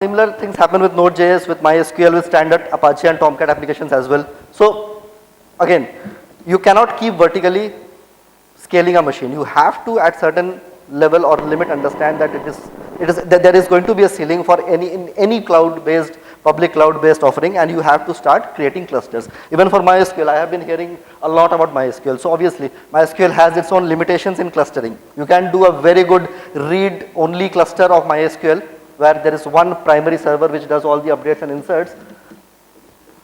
Similar things happen with Node.js, with MySQL, with standard Apache and Tomcat applications as well. So again, you cannot keep vertically scaling a machine. You have to at certain level or limit understand that that there is going to be a ceiling for any cloud-based, public cloud-based offering, and you have to start creating clusters. Even for MySQL, I have been hearing a lot about MySQL. So obviously, MySQL has its own limitations in clustering. You can do a very good read-only cluster of MySQL, where there is one primary server which does all the updates and inserts,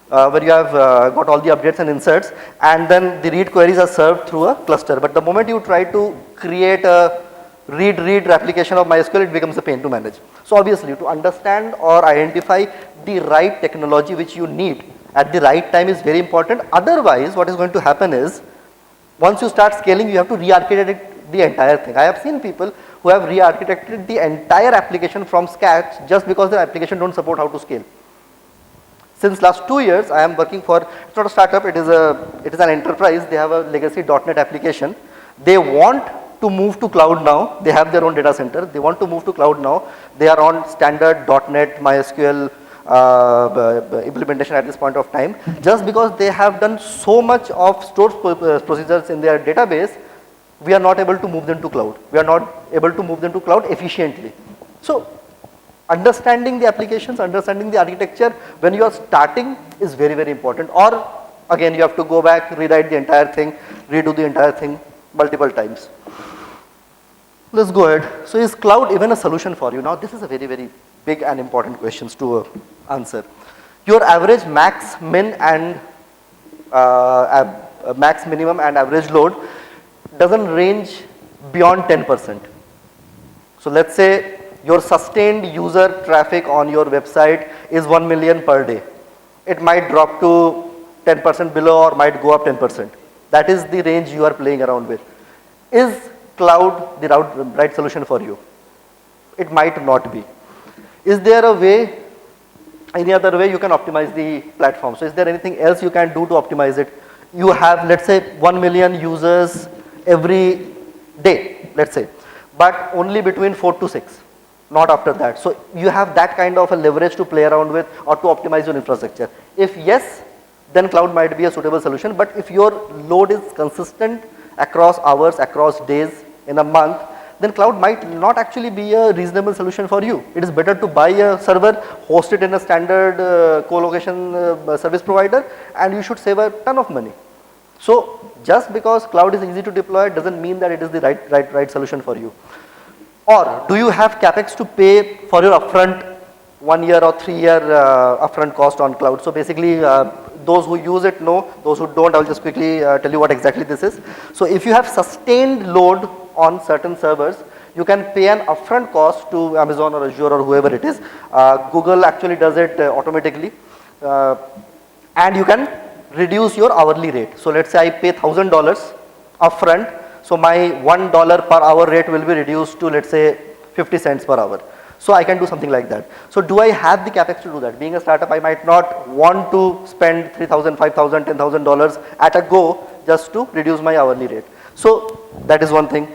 where you have got all the updates and inserts, and then the read queries are served through a cluster. But the moment you try to create a read application of MySQL, it becomes a pain to manage. So obviously, to understand or identify the right technology which you need at the right time is very important. Otherwise, what is going to happen is, once you start scaling, you have to re-architect the entire thing. I have seen people who have re-architected the entire application from scratch just because their application don't support how to scale. Since last 2 years, I am working for, it's not a startup, it is an enterprise. They have a legacy .NET application. They want to move to cloud now. They have their own data center. They want to move to cloud now. They are on standard .NET, MySQL implementation at this point of time. Just because they have done so much of stored procedures in their database, we are not able to move them to cloud. We are not able to move them to cloud efficiently. So understanding the applications, understanding the architecture when you are starting is very, very important. Or again, you have to go back, rewrite the entire thing, redo the entire thing multiple times. Let's go ahead. So is cloud even a solution for you? Now this is a very, very big and important questions to answer. Your average max min and max minimum and average load doesn't range beyond 10%. So let's say your sustained user traffic on your website is 1 million per day. It might drop to 10% below or might go up 10%. That is the range you are playing around with. Is cloud the right solution for you? It might not be. Is there a way, any other way you can optimize the platform? So is there anything else you can do to optimize it? You have, let's say, 1 million users every day, let's say, but only between 4 to 6, not after that. So you have that kind of a leverage to play around with or to optimize your infrastructure. If yes, then cloud might be a suitable solution. But if your load is consistent across hours, across days, in a month, then cloud might not actually be a reasonable solution for you. It is better to buy a server, host it in a standard co-location service provider, and you should save a ton of money. So just because cloud is easy to deploy doesn't mean that it is the right solution for you. Or do you have capex to pay for your upfront 1 year or 3 year upfront cost on cloud? So basically, those who use it know, those who don't, I'll just quickly tell you what exactly this is. So if you have sustained load on certain servers, you can pay an upfront cost to Amazon or Azure or whoever it is. Google actually does it automatically, and you can reduce your hourly rate. So let's say I pay $1,000 upfront, so my $1 per hour rate will be reduced to, let's say, 50 cents per hour. So I can do something like that. So do I have the capex to do that? Being a startup, I might not want to spend $3,000, $5,000, $10,000 at a go just to reduce my hourly rate. So that is one thing.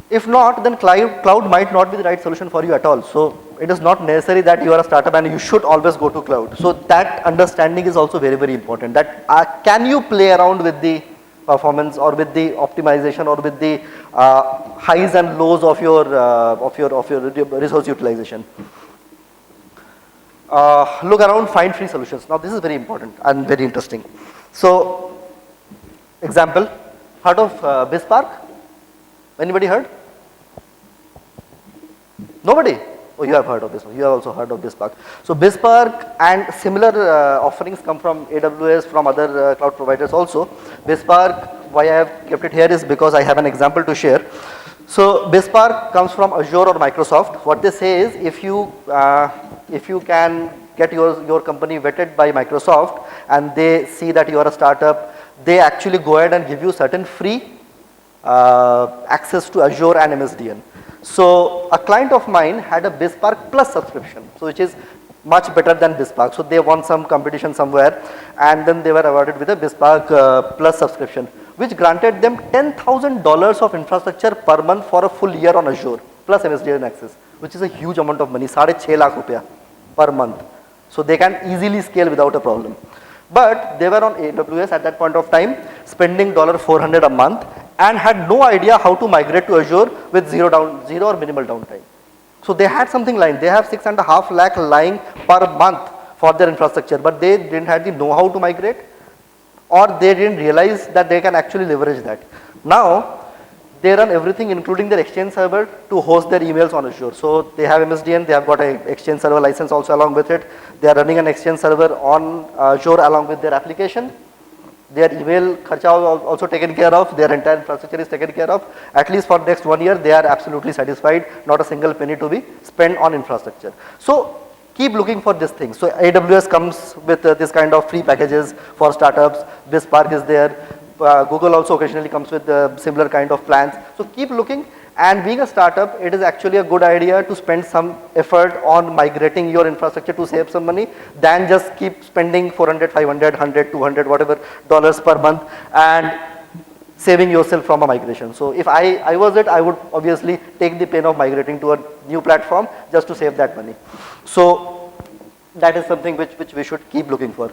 If not, then cloud might not be the right solution for you at all. So it is not necessary that you are a startup and you should always go to cloud. So that understanding is also very, very important. That can you play around with the performance or with the optimization or with the highs and lows of your resource utilization. Look around, find free solutions. Now this is very important and very interesting. So example, heard of BizSpark? Anybody heard? Nobody? Oh, you have heard of this one. You have also heard of BizSpark. So BizSpark and similar offerings come from AWS, from other cloud providers also. BizSpark, why I have kept it here is because I have an example to share. So BizSpark comes from Azure or Microsoft. What they say is if you can get your company vetted by Microsoft and they see that you are a startup, they actually go ahead and give you certain free access to Azure and MSDN. So a client of mine had a BizSpark Plus subscription, so which is much better than BizSpark. So they won some competition somewhere, and then they were awarded with a BizSpark Plus subscription, which granted them $10,000 of infrastructure per month for a full year on Azure, plus MSDN access, which is a huge amount of money, 6.5 lakh rupees. per month. So they can easily scale without a problem. But they were on AWS at that point of time, spending $400 a month and had no idea how to migrate to Azure with zero or minimal downtime. So they had something lying. They have 6.5 lakh lying per month for their infrastructure, but they didn't have the know-how to migrate, or they didn't realize that they can actually leverage that. Now, they run everything including their Exchange server to host their emails on Azure. So they have MSDN, they have got an Exchange server license also along with it. They are running an Exchange server on Azure along with their application. Their email kharcha also taken care of, their entire infrastructure is taken care of. At least for next 1 year, they are absolutely satisfied, not a single penny to be spent on infrastructure. So keep looking for these things. So AWS comes with this kind of free packages for startups. BizSpark is there. Google also occasionally comes with similar kind of plans. So keep looking, and being a startup, it is actually a good idea to spend some effort on migrating your infrastructure to save some money than just keep spending 400, 500, 100, 200, whatever dollars per month and saving yourself from a migration. So if I was it, I would obviously take the pain of migrating to a new platform just to save that money. So that is something which we should keep looking for.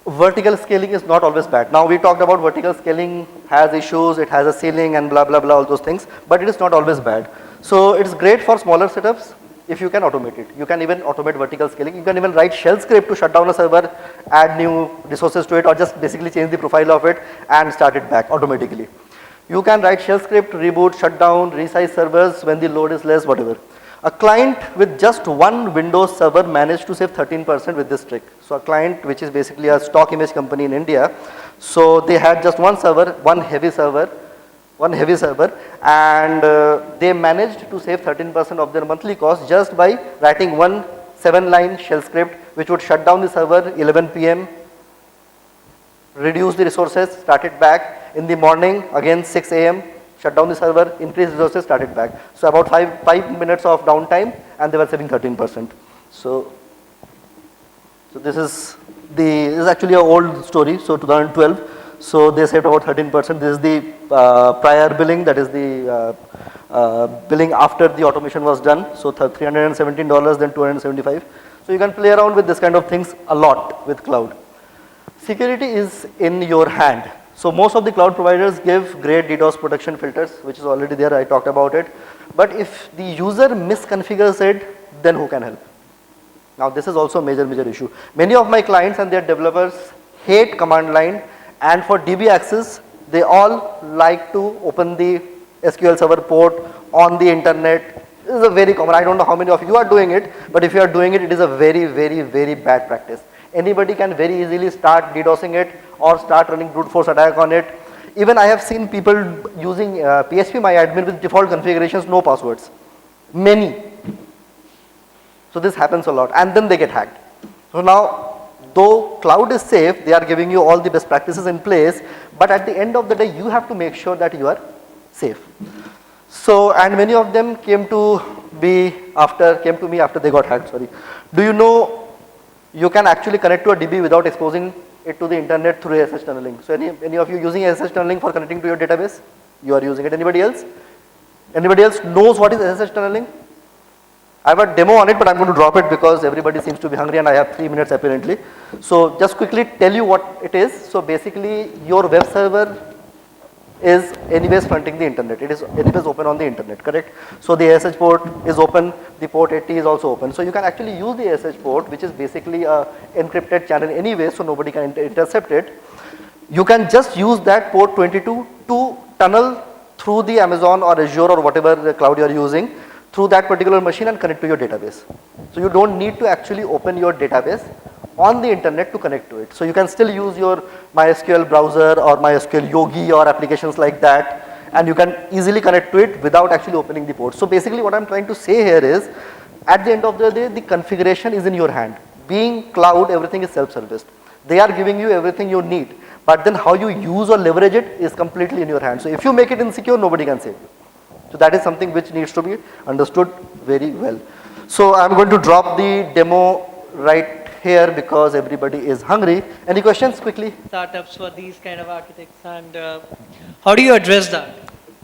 Vertical scaling is not always bad. Now we talked about vertical scaling has issues, it has a ceiling and blah, blah, blah, all those things, but it is not always bad. So it's great for smaller setups if you can automate it. You can even automate vertical scaling. You can even write shell script to shut down a server, add new resources to it, or just basically change the profile of it and start it back automatically. You can write shell script, reboot, shut down, resize servers when the load is less, whatever. A client with just one Windows server managed to save 13% with this trick. So a client which is basically a stock image company in India, so they had just one server, one heavy server, and they managed to save 13% of their monthly cost just by writing one 7-line shell script which would shut down the server 11 PM, reduce the resources, start it back in the morning, again 6 AM, shut down the server, increase resources, start it back. So about 5 minutes of downtime, and they were saving 13%. So this is actually an old story. So 2012, so they saved about 13%. This is the prior billing, that is the billing after the automation was done. So $317, then $275. So you can play around with this kind of things a lot with cloud. Security is in your hand. So most of the cloud providers give great DDoS protection filters, which is already there, I talked about it. But if the user misconfigures it, then who can help? Now this is also a major issue. Many of my clients and their developers hate command line, and for DB access, they all like to open the SQL Server port on the internet. This is a very common, I don't know how many of you are doing it, but if you are doing it, it is a very bad practice. Anybody can very easily start DDoSing it or start running brute force attack on it. Even I have seen people using PHPMyAdmin with default configurations, no passwords. Many. So this happens a lot, and then they get hacked. So now, though cloud is safe, they are giving you all the best practices in place, but at the end of the day, you have to make sure that you are safe. So, and many of them came to me after they got hacked, sorry. Do you know you can actually connect to a DB without exposing it to the internet through SSH tunneling? So any of you using SSH tunneling for connecting to your database? You are using it. Anybody else? Anybody else knows what is SSH tunneling? I have a demo on it, but I'm going to drop it because everybody seems to be hungry and I have 3 minutes apparently. So just quickly tell you what it is. So basically your web server is anyways fronting the internet. It is anyways open on the internet, correct? So the SSH port is open, the port 80 is also open. So you can actually use the SSH port, which is basically a encrypted channel anyway, so nobody can intercept it. You can just use that port 22 to tunnel through the Amazon or Azure or whatever the cloud you are using through that particular machine and connect to your database. So you don't need to actually open your database on the internet to connect to it. So you can still use your MySQL browser or MySQL Yogi or applications like that, and you can easily connect to it without actually opening the port. So basically what I'm trying to say here is, at the end of the day, the configuration is in your hand. Being cloud, everything is self-serviced. They are giving you everything you need, but then how you use or leverage it is completely in your hand. So if you make it insecure, nobody can save you. So that is something which needs to be understood very well. So I'm going to drop the demo right here because everybody is hungry. Any questions quickly? Startups for these kind of architects, and how do you address that?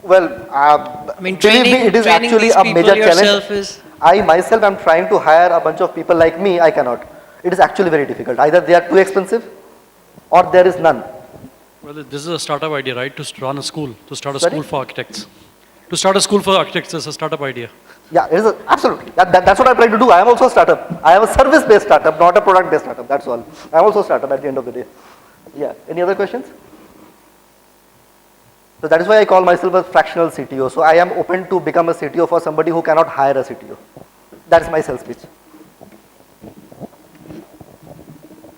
Well, I mean, believe me, it is training actually these a people major yourself challenge. is I myself am trying to hire a bunch of people like me, I cannot. It is actually very difficult. Either they are too expensive or there is none. Well, this is a startup idea, right? To run a school, to start a Sorry? school for architects. To start a school for architects is a startup idea. Yeah, it is absolutely. That's what I'm trying to do. I am also a startup. I am a service-based startup, not a product-based startup. That's all. I am also a startup at the end of the day. Yeah. Any other questions? So that is why I call myself a fractional CTO. So I am open to become a CTO for somebody who cannot hire a CTO. That is my sales pitch.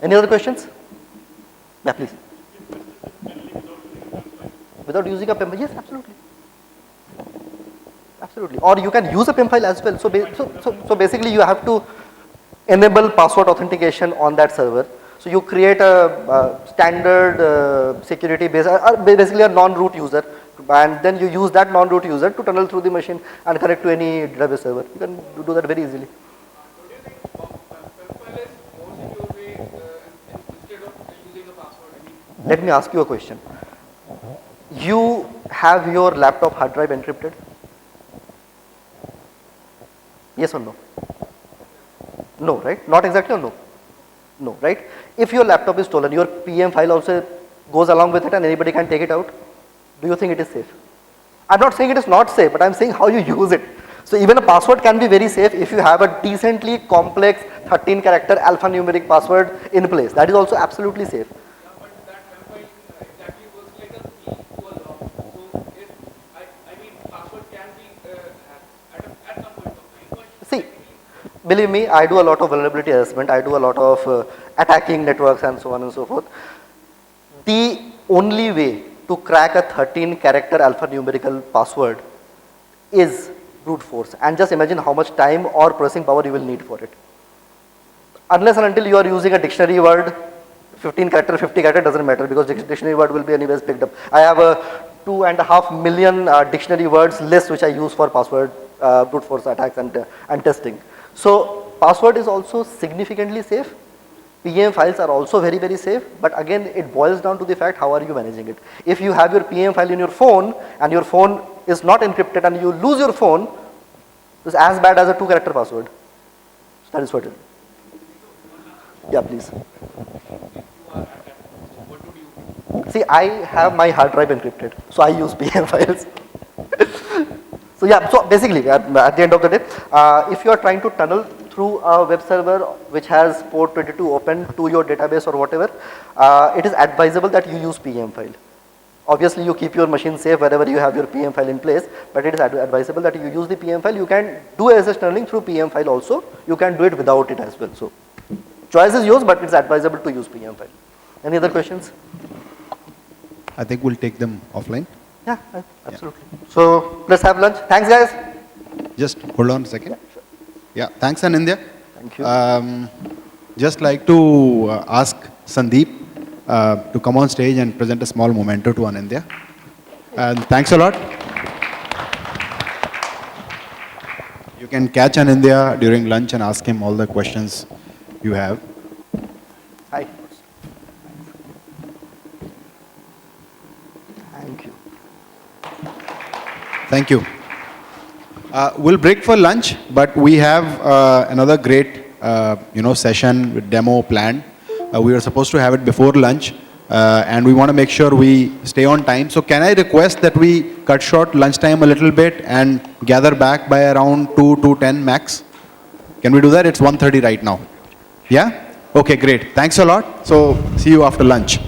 Any other questions? Yeah, please. Without using a PIM file? Yes, absolutely. Absolutely. Or you can use a PIM file as well. So basically you have to enable password authentication on that server. So you create a standard security base, basically a non-root user, and then you use that non-root user to tunnel through the machine and connect to any database server. You can do that very easily. Let me ask you a question. You have your laptop hard drive encrypted? Yes or no? No, right? Not exactly or no? No, right? If your laptop is stolen, your PM file also goes along with it and anybody can take it out. Do you think it is safe? I'm not saying it is not safe, but I'm saying how you use it. So even a password can be very safe if you have a decently complex 13-character alphanumeric password in place. That is also absolutely safe. See, believe me, I do a lot of vulnerability assessment. I do a lot of attacking networks and so on and so forth. The only way to crack a 13-character alphanumerical password is brute force. And just imagine how much time or processing power you will need for it. Unless and until you are using a dictionary word, 15-character, 50-character doesn't matter because dictionary word will be anyways picked up. I have a 2.5 million dictionary words list which I use for password brute force attacks and testing. So password is also significantly safe. PM files are also very, very safe, but again it boils down to the fact how are you managing it. If you have your PM file in your phone and your phone is not encrypted and you lose your phone, it's as bad as a 2-character password. So that is what it is. Yeah, please. See, I have my hard drive encrypted, so I use PM files. So yeah, so basically at the end of the day, if you are trying to tunnel through a web server which has port 22 open to your database or whatever, it is advisable that you use PM file. Obviously you keep your machine safe wherever you have your PM file in place, but it is advisable that you use the PM file. You can do SSH tunneling through PM file also. You can do it without it as well. So choice is yours, but it's advisable to use PM file. Any other questions? I think we'll take them offline. Yeah, absolutely. Yeah. So let's have lunch. Thanks, guys. Just hold on a second. Yeah, sure. Yeah, thanks, Anindya. Thank you. Just like to ask Sandeep to come on stage and present a small memento to Anindya. And thanks a lot. You can catch Anindya during lunch and ask him all the questions you have. Hi. Thank you. Thank you. We'll break for lunch, but we have another great, session with demo planned. We were supposed to have it before lunch, and we want to make sure we stay on time. So can I request that we cut short lunchtime a little bit and gather back by around 2:10 max? Can we do that? It's 1:30 right now. Yeah? Okay, great. Thanks a lot. So see you after lunch.